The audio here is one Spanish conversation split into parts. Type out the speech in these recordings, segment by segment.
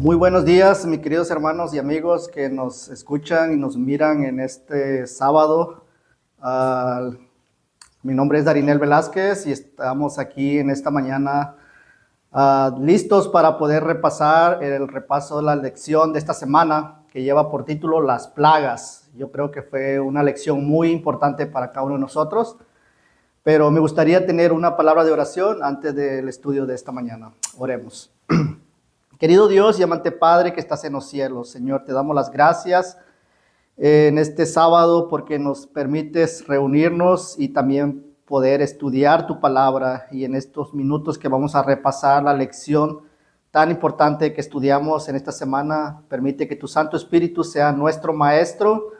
Muy buenos días, mis queridos hermanos y amigos que nos escuchan y nos miran en este sábado. Ah, Mi nombre es Darinel Velázquez y estamos aquí en esta mañana listos para poder repasar el repaso de la lección de esta semana que lleva por título Las plagas. Yo creo que fue una lección muy importante para cada uno de nosotros, pero me gustaría tener una palabra de oración antes del estudio de esta mañana. Oremos. Querido Dios y amante Padre que estás en los cielos, Señor, te damos las gracias en este sábado porque nos permites reunirnos y también poder estudiar tu palabra, y en estos minutos que vamos a repasar la lección tan importante que estudiamos en esta semana, permite que tu Santo Espíritu sea nuestro maestro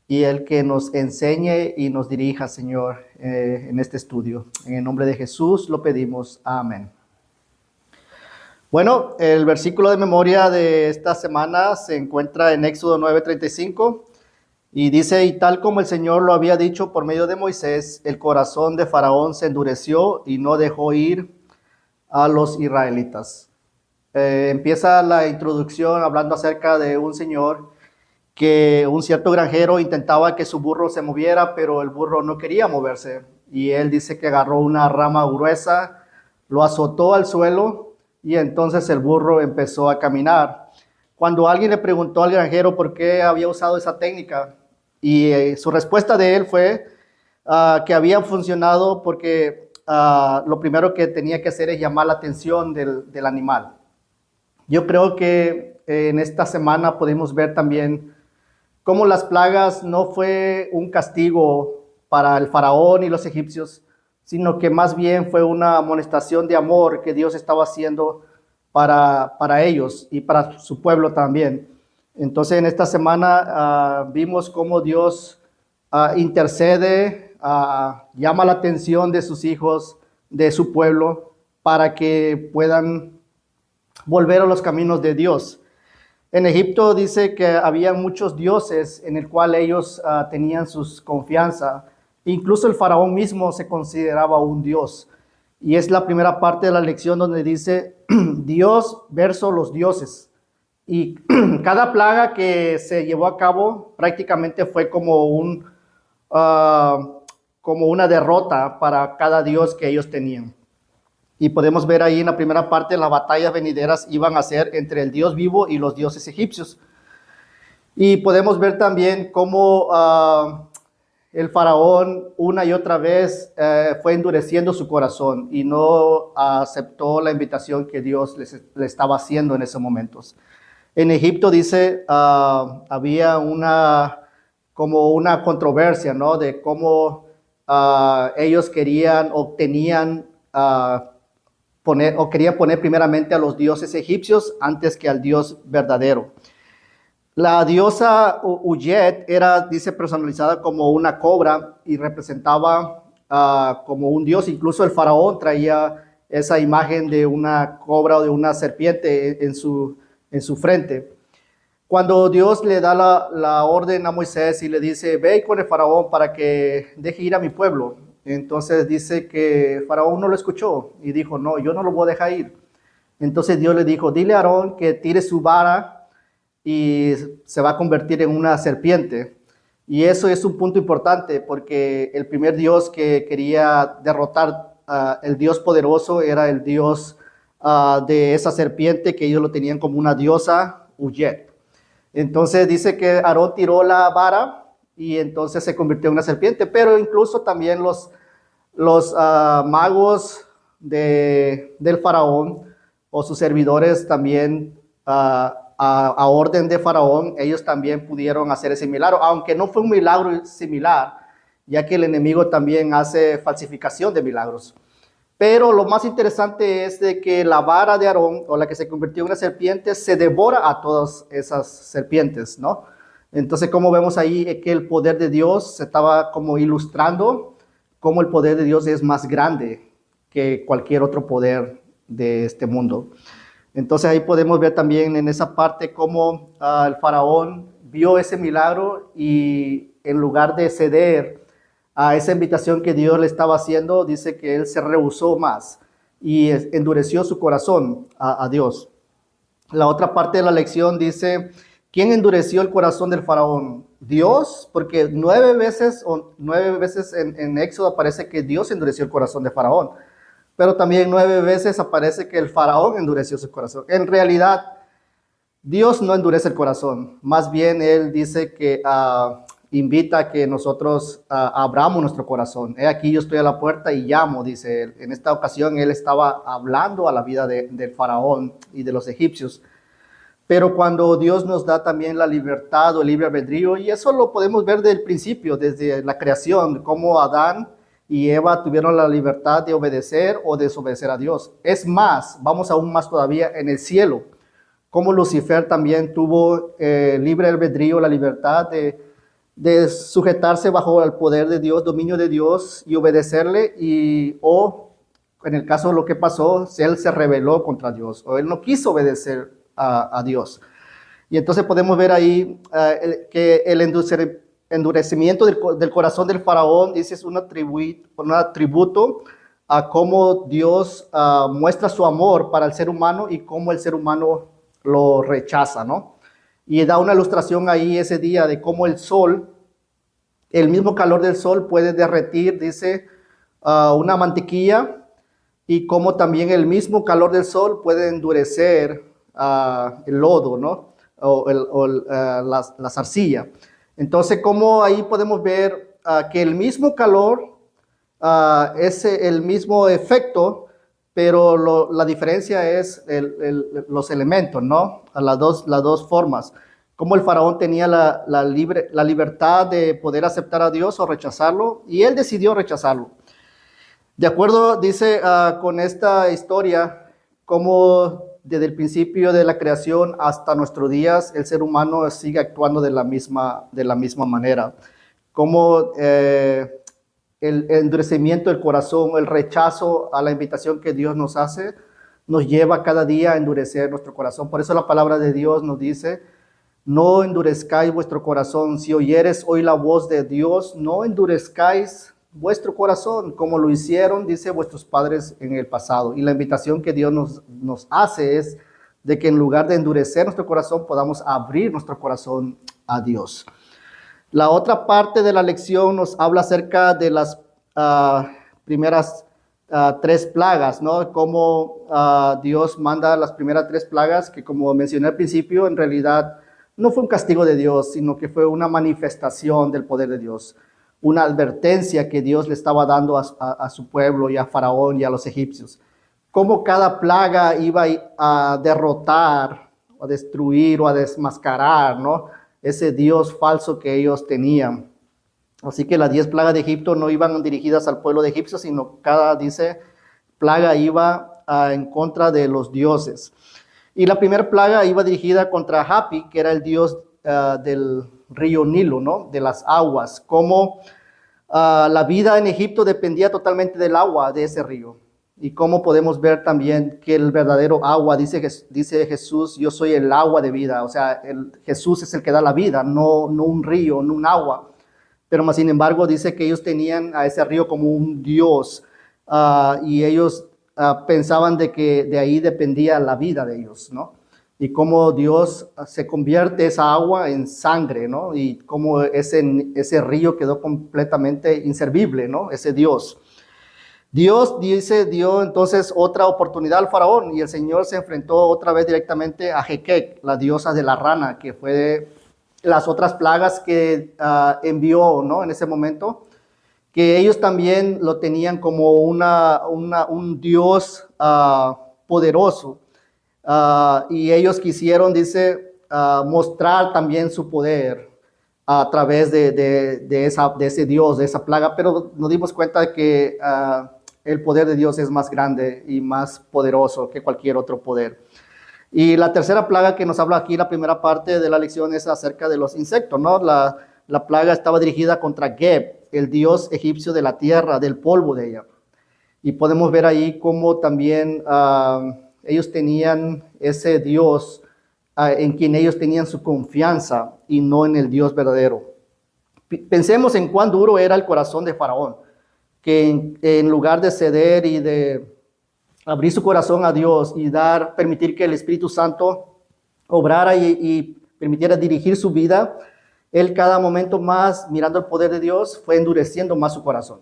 y el que nos enseñe y nos dirija, Señor, en este estudio. En el nombre de Jesús lo pedimos. Amén. Bueno, el versículo de memoria de esta semana se encuentra en Éxodo 9:35 y dice: y tal como el Señor lo había dicho por medio de Moisés, el corazón de Faraón se endureció y no dejó ir a los israelitas. Empieza la introducción hablando acerca de un señor que un cierto granjero intentaba que su burro se moviera, pero el burro no quería moverse. Y él dice que agarró una rama gruesa, lo azotó al suelo y entonces el burro empezó a caminar. Cuando alguien le preguntó al granjero por qué había usado esa técnica, y su respuesta de él fue que había funcionado porque lo primero que tenía que hacer es llamar la atención del animal. Yo creo que en esta semana podemos ver también cómo las plagas no fue un castigo para el faraón y los egipcios, sino que más bien fue una amonestación de amor que Dios estaba haciendo para ellos y para su pueblo también. Entonces en esta semana vimos cómo Dios intercede, llama la atención de sus hijos, de su pueblo, para que puedan volver a los caminos de Dios. En Egipto dice que había muchos dioses en el cual ellos tenían sus confianza. Incluso el faraón mismo se consideraba un dios. Y es la primera parte de la lección donde dice Dios versus los dioses. Y cada plaga que se llevó a cabo prácticamente fue como una derrota para cada dios que ellos tenían. Y podemos ver ahí en la primera parte, las batallas venideras iban a ser entre el Dios vivo y los dioses egipcios. Y podemos ver también cómo el faraón una y otra vez fue endureciendo su corazón y no aceptó la invitación que Dios le estaba haciendo en esos momentos. En Egipto dice, había como una controversia, ¿no? De cómo ellos querían o tenían quería poner primeramente a los dioses egipcios antes que al Dios verdadero. La diosa Uyet dice, personalizada como una cobra y representaba como un dios. Incluso el faraón traía esa imagen de una cobra o de una serpiente en su frente. Cuando Dios le da la orden a Moisés y le dice, ve con el faraón para que deje ir a mi pueblo, entonces dice que Faraón no lo escuchó y dijo, no, yo no lo voy a dejar ir. Entonces Dios le dijo, dile a Aarón que tire su vara y se va a convertir en una serpiente. Y eso es un punto importante porque el primer Dios que quería derrotar, el Dios poderoso, era el Dios de esa serpiente que ellos lo tenían como una diosa, Uyet. Entonces dice que Aarón tiró la vara y entonces se convirtió en una serpiente, pero incluso también los magos del faraón o sus servidores también a orden de faraón, ellos también pudieron hacer ese milagro, aunque no fue un milagro similar, ya que el enemigo también hace falsificación de milagros. Pero lo más interesante es de que la vara de Aarón, o la que se convirtió en una serpiente, se devora a todas esas serpientes, ¿no? Entonces, como vemos ahí que el poder de Dios se estaba como ilustrando, cómo el poder de Dios es más grande que cualquier otro poder de este mundo. Entonces ahí podemos ver también en esa parte cómo el faraón vio ese milagro y en lugar de ceder a esa invitación que Dios le estaba haciendo, dice que él se rehusó más y endureció su corazón a Dios. La otra parte de la lección dice, ¿quién endureció el corazón del faraón? Dios, porque 9 veces en Éxodo aparece que Dios endureció el corazón de faraón, pero también 9 veces aparece que el faraón endureció su corazón. En realidad, Dios no endurece el corazón, más bien Él dice que invita a que nosotros abramos nuestro corazón. He aquí yo estoy a la puerta y llamo, dice Él. En esta ocasión Él estaba hablando a la vida del faraón y de los egipcios. Pero cuando Dios nos da también la libertad o el libre albedrío, y eso lo podemos ver desde el principio, desde la creación, cómo Adán y Eva tuvieron la libertad de obedecer o desobedecer a Dios. Es más, vamos aún más todavía en el cielo, como Lucifer también tuvo libre albedrío, la libertad de sujetarse bajo el poder de Dios, dominio de Dios y obedecerle, o en el caso de lo que pasó, él se rebeló contra Dios o él no quiso obedecer a Dios. Y entonces podemos ver ahí que el endurecimiento del corazón del faraón, dice, es un tributo a cómo Dios muestra su amor para el ser humano y cómo el ser humano lo rechaza, ¿no? Y da una ilustración ahí ese día de cómo el sol, el mismo calor del sol puede derretir, dice, una mantequilla, y cómo también el mismo calor del sol puede endurecer el lodo, ¿no? La arcilla. Entonces, como ahí podemos ver que el mismo calor es el mismo efecto, pero la diferencia es los elementos, ¿no? Las dos formas. Como el faraón tenía la libertad de poder aceptar a Dios o rechazarlo, y él decidió rechazarlo. De acuerdo, dice con esta historia, como desde el principio de la creación hasta nuestros días, el ser humano sigue actuando de la misma manera. Como el endurecimiento del corazón, el rechazo a la invitación que Dios nos hace, nos lleva cada día a endurecer nuestro corazón. Por eso la palabra de Dios nos dice, no endurezcáis vuestro corazón. Si oyeres hoy la voz de Dios, no endurezcáis vuestro corazón, como lo hicieron, dice, vuestros padres en el pasado. Y la invitación que Dios nos hace es de que en lugar de endurecer nuestro corazón, podamos abrir nuestro corazón a Dios. La otra parte de la lección nos habla acerca de las primeras 3 plagas, ¿no? Cómo Dios manda las primeras 3 plagas, que como mencioné al principio, en realidad no fue un castigo de Dios, sino que fue una manifestación del poder de Dios, una advertencia que Dios le estaba dando a su pueblo y a Faraón y a los egipcios. Cómo cada plaga iba a derrotar, a destruir o a desmascarar, ¿no? Ese Dios falso que ellos tenían. Así que las 10 plagas de Egipto no iban dirigidas al pueblo de Egipto, sino cada, dice, plaga iba en contra de los dioses. Y la primera plaga iba dirigida contra Hapi, que era el dios del río Nilo, ¿no? De las aguas. Como la vida en Egipto dependía totalmente del agua de ese río. Y cómo podemos ver también que el verdadero agua, dice Jesús, yo soy el agua de vida. O sea, Jesús es el que da la vida, no un río, no un agua. Pero más sin embargo dice que ellos tenían a ese río como un dios y ellos pensaban de que de ahí dependía la vida de ellos, ¿no? Y cómo Dios se convierte esa agua en sangre, ¿no? Y cómo ese río quedó completamente inservible, ¿no? Ese Dios. Dios, dice, dio entonces otra oportunidad al faraón y el Señor se enfrentó otra vez directamente a Jequec, la diosa de la rana, que fue de las otras plagas que envió, ¿no? En ese momento, que ellos también lo tenían como un Dios poderoso. Y ellos quisieron, dice, mostrar también su poder a través de ese Dios, de esa plaga, pero nos dimos cuenta de que el poder de Dios es más grande y más poderoso que cualquier otro poder. Y la tercera plaga que nos habla aquí, la primera parte de la lección, es acerca de los insectos, ¿no? La plaga estaba dirigida contra Geb, el dios egipcio de la tierra, del polvo de ella. Y podemos ver ahí cómo también ellos tenían ese Dios en quien ellos tenían su confianza y no en el Dios verdadero. Pensemos en cuán duro era el corazón de Faraón, que en lugar de ceder y de abrir su corazón a Dios y permitir que el Espíritu Santo obrara y permitiera dirigir su vida, él cada momento más, mirando el poder de Dios, fue endureciendo más su corazón.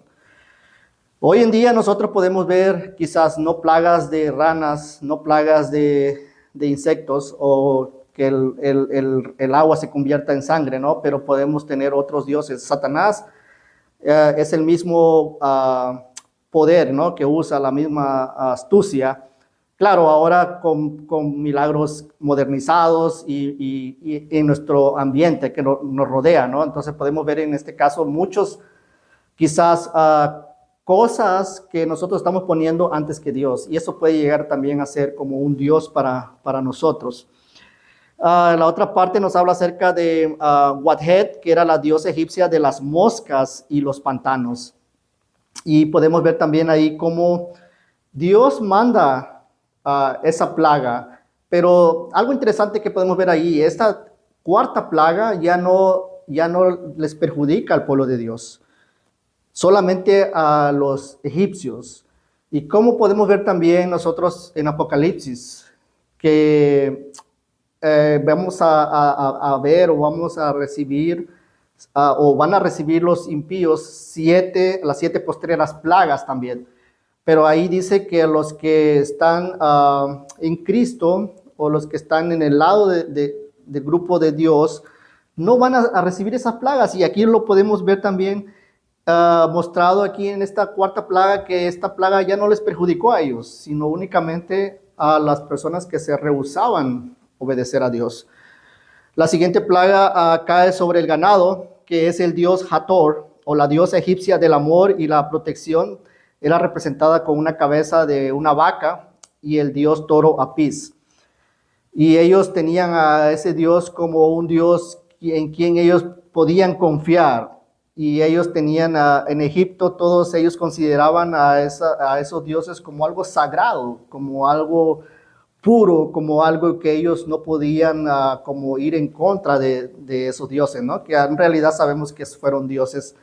Hoy en día nosotros podemos ver quizás no plagas de ranas, no plagas de insectos o que el agua se convierta en sangre, ¿no? Pero podemos tener otros dioses. Satanás es el mismo poder, ¿no? Que usa la misma astucia. Claro, ahora con milagros modernizados y en nuestro ambiente que nos rodea, ¿no? Entonces podemos ver en este caso muchos quizás cosas que nosotros estamos poniendo antes que Dios. Y eso puede llegar también a ser como un Dios para nosotros. La otra parte nos habla acerca de Wathet, que era la diosa egipcia de las moscas y los pantanos. Y podemos ver también ahí cómo Dios manda esa plaga. Pero algo interesante que podemos ver ahí, esta cuarta plaga ya no les perjudica al pueblo de Dios, solamente a los egipcios. Y cómo podemos ver también nosotros en Apocalipsis, que vamos a ver o vamos a recibir o van a recibir los impíos las 7 postreras plagas también. Pero ahí dice que los que están en Cristo o los que están en el lado del grupo de Dios no van a recibir esas plagas. Y aquí lo podemos ver también mostrado aquí en esta cuarta plaga, que esta plaga ya no les perjudicó a ellos, sino únicamente a las personas que se rehusaban obedecer a Dios. La siguiente plaga cae sobre el ganado, que es el dios Hathor, o la diosa egipcia del amor y la protección. Era representada con una cabeza de una vaca y el dios toro Apis. Y ellos tenían a ese dios como un dios en quien ellos podían confiar. Y ellos tenían en Egipto, todos ellos consideraban a esos dioses como algo sagrado, como algo puro, como algo que ellos no podían como ir en contra de esos dioses, ¿no? Que en realidad sabemos que fueron dioses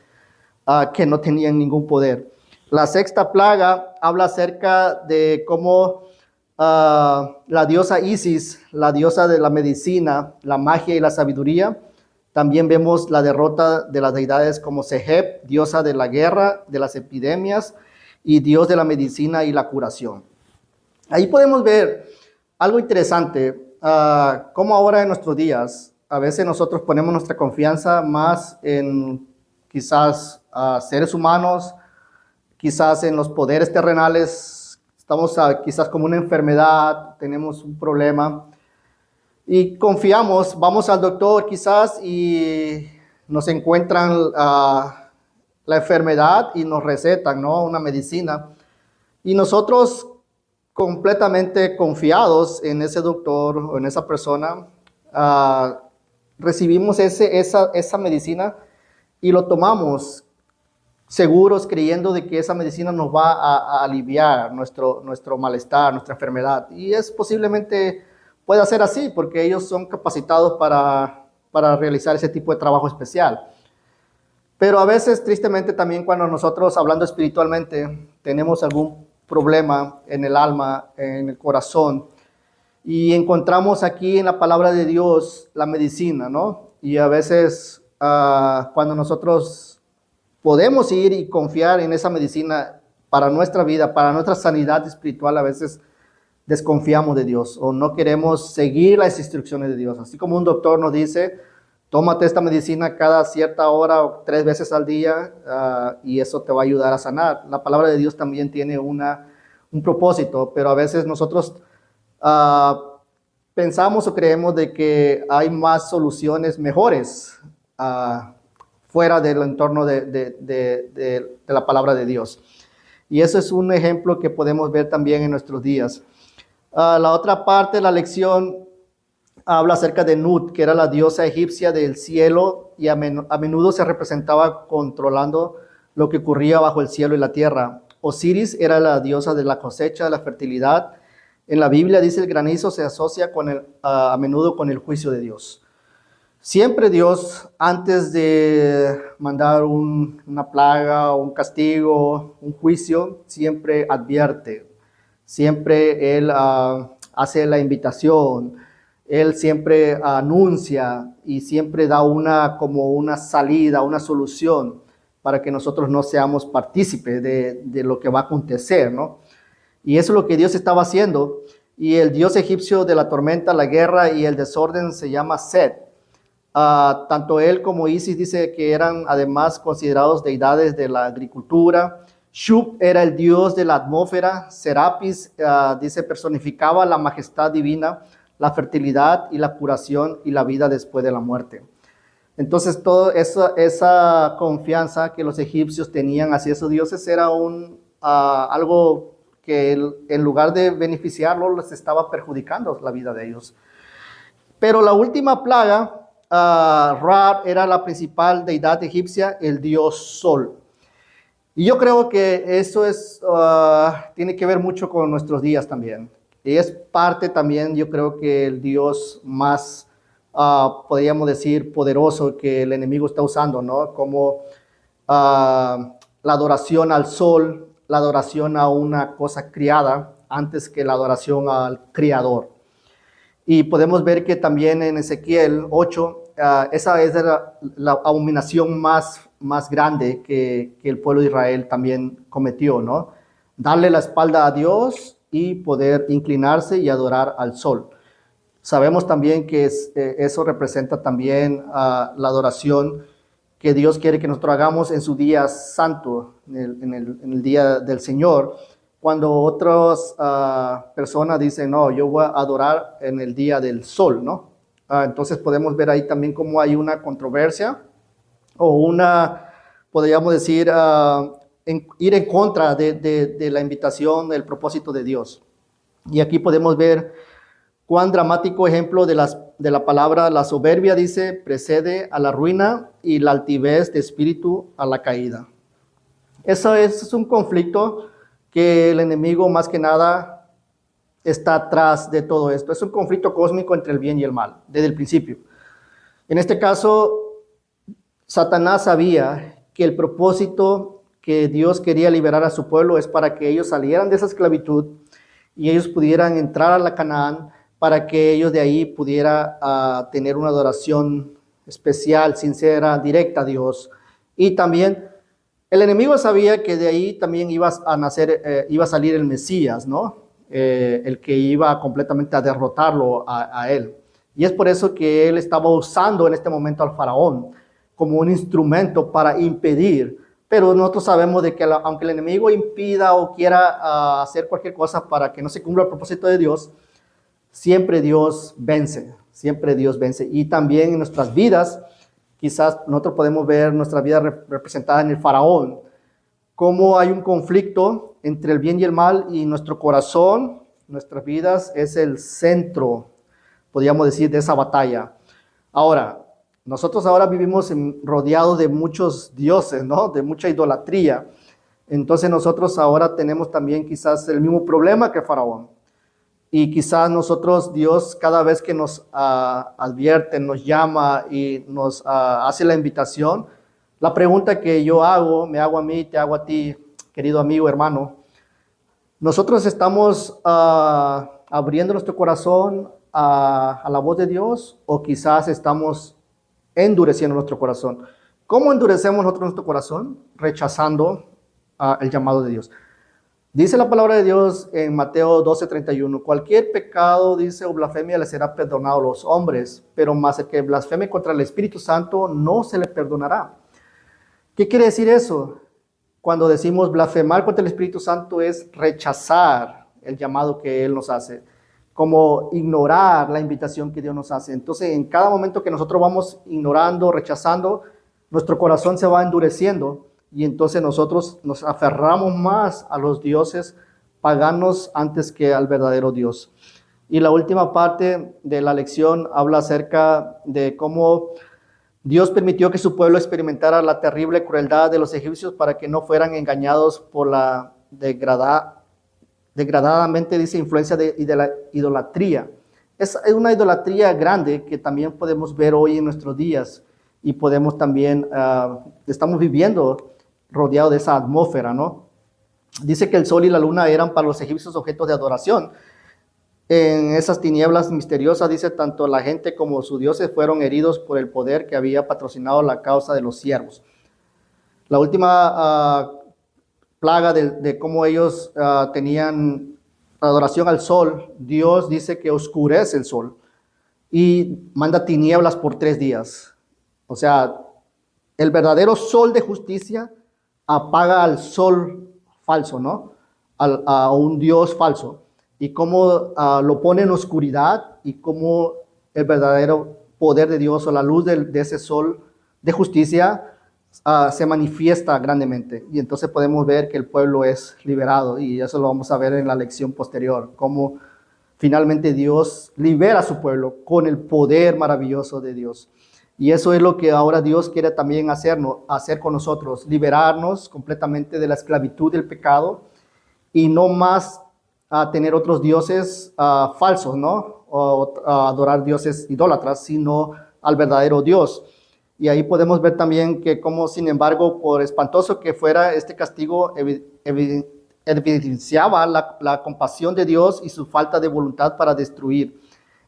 que no tenían ningún poder. La sexta plaga habla acerca de cómo la diosa Isis, la diosa de la medicina, la magia y la sabiduría. También vemos la derrota de las deidades como Seheb, diosa de la guerra, de las epidemias y dios de la medicina y la curación. Ahí podemos ver algo interesante, cómo ahora en nuestros días, a veces nosotros ponemos nuestra confianza más en quizás seres humanos, quizás en los poderes terrenales, estamos quizás como una enfermedad, tenemos un problema y confiamos, vamos al doctor quizás y nos encuentran la enfermedad y nos recetan, ¿no? Una medicina. Y nosotros completamente confiados en ese doctor o en esa persona, recibimos esa medicina y lo tomamos seguros creyendo de que esa medicina nos va a aliviar nuestro malestar, nuestra enfermedad. Y es posiblemente puede ser así porque ellos son capacitados para realizar ese tipo de trabajo especial. Pero a veces, tristemente, también cuando nosotros, hablando espiritualmente, tenemos algún problema en el alma, en el corazón, y encontramos aquí en la palabra de Dios la medicina, ¿no? Y a veces cuando nosotros podemos ir y confiar en esa medicina para nuestra vida, para nuestra sanidad espiritual, a veces desconfiamos de Dios o no queremos seguir las instrucciones de Dios. Así como un doctor nos dice, tómate esta medicina cada cierta hora o 3 veces al día y eso te va a ayudar a sanar. La palabra de Dios también tiene un propósito, pero a veces nosotros pensamos o creemos de que hay más soluciones mejores fuera del entorno de la palabra de Dios. Y eso es un ejemplo que podemos ver también en nuestros días. La otra parte de la lección habla acerca de Nut, que era la diosa egipcia del cielo y a menudo se representaba controlando lo que ocurría bajo el cielo y la tierra. Osiris era la diosa de la cosecha, de la fertilidad. En la Biblia dice el granizo se asocia a menudo con el juicio de Dios. Siempre Dios, antes de mandar una plaga, un castigo, un juicio, siempre advierte. Siempre Él hace la invitación. Él siempre anuncia y siempre da como una salida, una solución para que nosotros no seamos partícipes de lo que va a acontecer, ¿no? Y eso es lo que Dios estaba haciendo. Y el dios egipcio de la tormenta, la guerra y el desorden se llama Set. Tanto él como Isis dice que eran además considerados deidades de la agricultura. Shub era el dios de la atmósfera. Serapis dice personificaba la majestad divina, la fertilidad y la curación y la vida después de la muerte. Entonces, toda esa confianza que los egipcios tenían hacia esos dioses era algo que en lugar de beneficiarlos, les estaba perjudicando la vida de ellos. Pero la última plaga, Ra era la principal deidad egipcia, el dios Sol. Y yo creo que eso tiene que ver mucho con nuestros días también. Y es parte también, yo creo que el dios más podríamos decir, poderoso que el enemigo está usando, ¿no? Como la adoración al sol, la adoración a una cosa criada, antes que la adoración al Creador. Y podemos ver que también en Ezequiel 8, esa es la abominación más grande que el pueblo de Israel también cometió, ¿no? Darle la espalda a Dios y poder inclinarse y adorar al sol. Sabemos también que eso representa también la adoración que Dios quiere que nosotros hagamos en su día santo, en el día del Señor, cuando otras personas dicen, no, yo voy a adorar en el día del sol, ¿no? Entonces podemos ver ahí también cómo hay una controversia o podríamos decir, ir en contra de la invitación, del propósito de Dios. Y aquí podemos ver cuán dramático ejemplo de la palabra, la soberbia, dice, precede a la ruina y la altivez de espíritu a la caída. Eso es un conflicto que el enemigo más que nada está atrás de todo esto. Es un conflicto cósmico entre el bien y el mal, desde el principio. En este caso, Satanás sabía que el propósito que Dios quería liberar a su pueblo es para que ellos salieran de esa esclavitud y ellos pudieran entrar a la Canaán, para que ellos de ahí pudieran tener una adoración especial, sincera, directa a Dios. Y también el enemigo sabía que de ahí también iba a salir el Mesías, ¿no? El que iba completamente a derrotarlo a él. Y es por eso que él estaba usando en este momento al faraón como un instrumento para impedir. Pero nosotros sabemos de que aunque el enemigo impida o quiera hacer cualquier cosa para que no se cumpla el propósito de Dios, siempre Dios vence, siempre Dios vence. Y también en nuestras vidas, quizás nosotros podemos ver nuestra vida representada en el faraón, cómo hay un conflicto entre el bien y el mal, y nuestro corazón, nuestras vidas, es el centro, podríamos decir, de esa batalla. Ahora, nosotros ahora vivimos rodeados de muchos dioses, ¿no? De mucha idolatría. Entonces nosotros ahora tenemos también quizás el mismo problema que el faraón. Y quizás nosotros, Dios, cada vez que nos advierte, nos llama y nos hace la invitación, la pregunta que me hago a mí, te hago a ti, querido amigo, hermano, nosotros estamos abriendo nuestro corazón a la voz de Dios, o quizás estamos endureciendo nuestro corazón. ¿Cómo endurecemos nosotros nuestro corazón? Rechazando el llamado de Dios. Dice la palabra de Dios en Mateo 12:31, cualquier pecado, dice, o blasfemia le será perdonado a los hombres, pero más el que blasfeme contra el Espíritu Santo no se le perdonará. ¿Qué quiere decir eso? Cuando decimos blasfemar contra el Espíritu Santo es rechazar el llamado que Él nos hace, como ignorar la invitación que Dios nos hace. Entonces, en cada momento que nosotros vamos ignorando, rechazando, nuestro corazón se va endureciendo. Y entonces nosotros nos aferramos más a los dioses paganos antes que al verdadero Dios. Y la última parte de la lección habla acerca de cómo Dios permitió que su pueblo experimentara la terrible crueldad de los egipcios para que no fueran engañados por la degradadamente, dice, influencia de la idolatría. Es una idolatría grande que también podemos ver hoy en nuestros días, y podemos también, estamos viviendo rodeado de esa atmósfera, ¿no? Dice que el sol y la luna eran para los egipcios objetos de adoración. En esas tinieblas misteriosas, dice, tanto la gente como sus dioses fueron heridos por el poder que había patrocinado la causa de los siervos. La última plaga de cómo ellos tenían adoración al sol, Dios dice que oscurece el sol y manda tinieblas por 3 días. O sea, el verdadero sol de justicia apaga al sol falso, ¿no? A un Dios falso. Y cómo lo pone en oscuridad y cómo el verdadero poder de Dios o la luz de ese sol de justicia se manifiesta grandemente. Y entonces podemos ver que el pueblo es liberado, y eso lo vamos a ver en la lección posterior, cómo finalmente Dios libera a su pueblo con el poder maravilloso de Dios. Y eso es lo que ahora Dios quiere también hacer con nosotros, liberarnos completamente de la esclavitud del pecado y no más tener otros dioses falsos, ¿no? O adorar dioses idólatras, sino al verdadero Dios. Y ahí podemos ver también que como, sin embargo, por espantoso que fuera este castigo, evidenciaba la compasión de Dios y su falta de voluntad para destruir.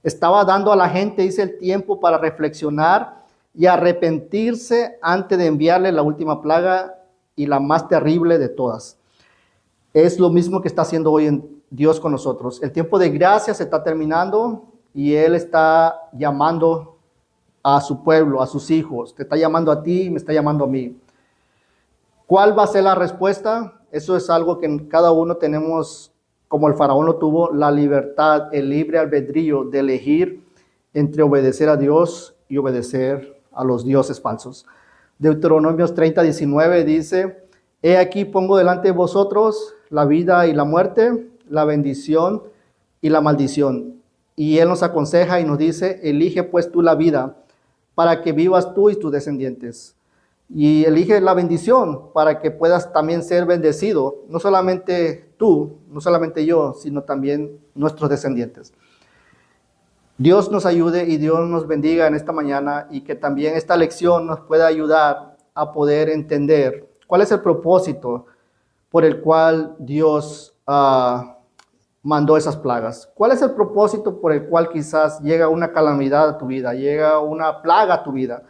Estaba dando a la gente, dice, el tiempo para reflexionar y arrepentirse antes de enviarle la última plaga y la más terrible de todas. Es lo mismo que está haciendo hoy en Dios con nosotros. El tiempo de gracia se está terminando y Él está llamando a su pueblo, a sus hijos. Te está llamando a ti y me está llamando a mí. ¿Cuál va a ser la respuesta? Eso es algo que cada uno tenemos, como el faraón lo tuvo, la libertad, el libre albedrío de elegir entre obedecer a Dios y obedecer a los dioses falsos. Deuteronomios 30:19 dice: he aquí pongo delante de vosotros la vida y la muerte, la bendición y la maldición. Y Él nos aconseja y nos dice: elige pues tú la vida, para que vivas tú y tus descendientes. Y elige la bendición para que puedas también ser bendecido, no solamente tú, no solamente yo, sino también nuestros descendientes. Dios nos ayude y Dios nos bendiga en esta mañana, y que también esta lección nos pueda ayudar a poder entender cuál es el propósito por el cual Dios mandó esas plagas. ¿Cuál es el propósito por el cual quizás llega una calamidad a tu vida, llega una plaga a tu vida?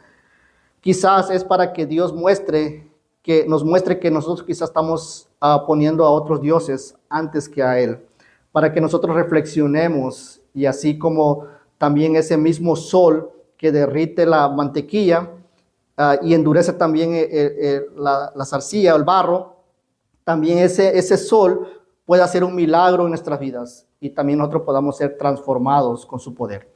Quizás es para que Dios nos muestre que nosotros quizás estamos poniendo a otros dioses antes que a Él, para que nosotros reflexionemos, y así como también ese mismo sol que derrite la mantequilla y endurece también la zarcilla, el barro, también ese sol puede hacer un milagro en nuestras vidas y también nosotros podamos ser transformados con su poder.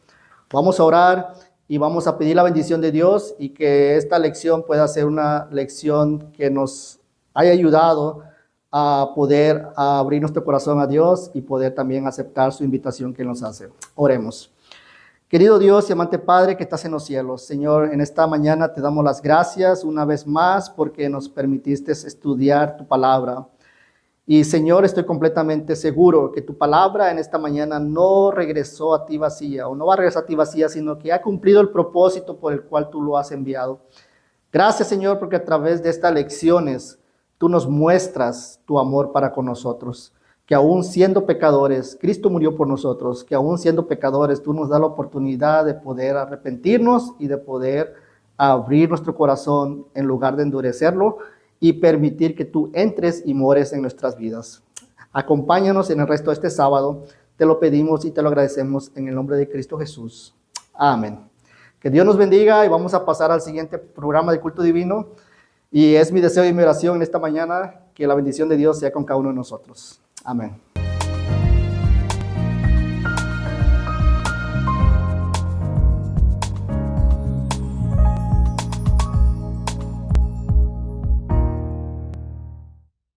Vamos a orar y vamos a pedir la bendición de Dios, y que esta lección pueda ser una lección que nos haya ayudado a poder abrir nuestro corazón a Dios y poder también aceptar su invitación que nos hace. Oremos. Querido Dios y amante Padre que estás en los cielos, Señor, en esta mañana te damos las gracias una vez más porque nos permitiste estudiar tu palabra. Y Señor, estoy completamente seguro que tu palabra en esta mañana no regresó a ti vacía, o no va a regresar a ti vacía, sino que ha cumplido el propósito por el cual tú lo has enviado. Gracias, Señor, porque a través de estas lecciones tú nos muestras tu amor para con nosotros, que aún siendo pecadores, Cristo murió por nosotros, que aún siendo pecadores tú nos das la oportunidad de poder arrepentirnos y de poder abrir nuestro corazón en lugar de endurecerlo, y permitir que tú entres y mores en nuestras vidas. Acompáñanos en el resto de este sábado. Te lo pedimos y te lo agradecemos en el nombre de Cristo Jesús. Amén. Que Dios nos bendiga, y vamos a pasar al siguiente programa de Culto Divino. Y es mi deseo y mi oración en esta mañana que la bendición de Dios sea con cada uno de nosotros. Amén.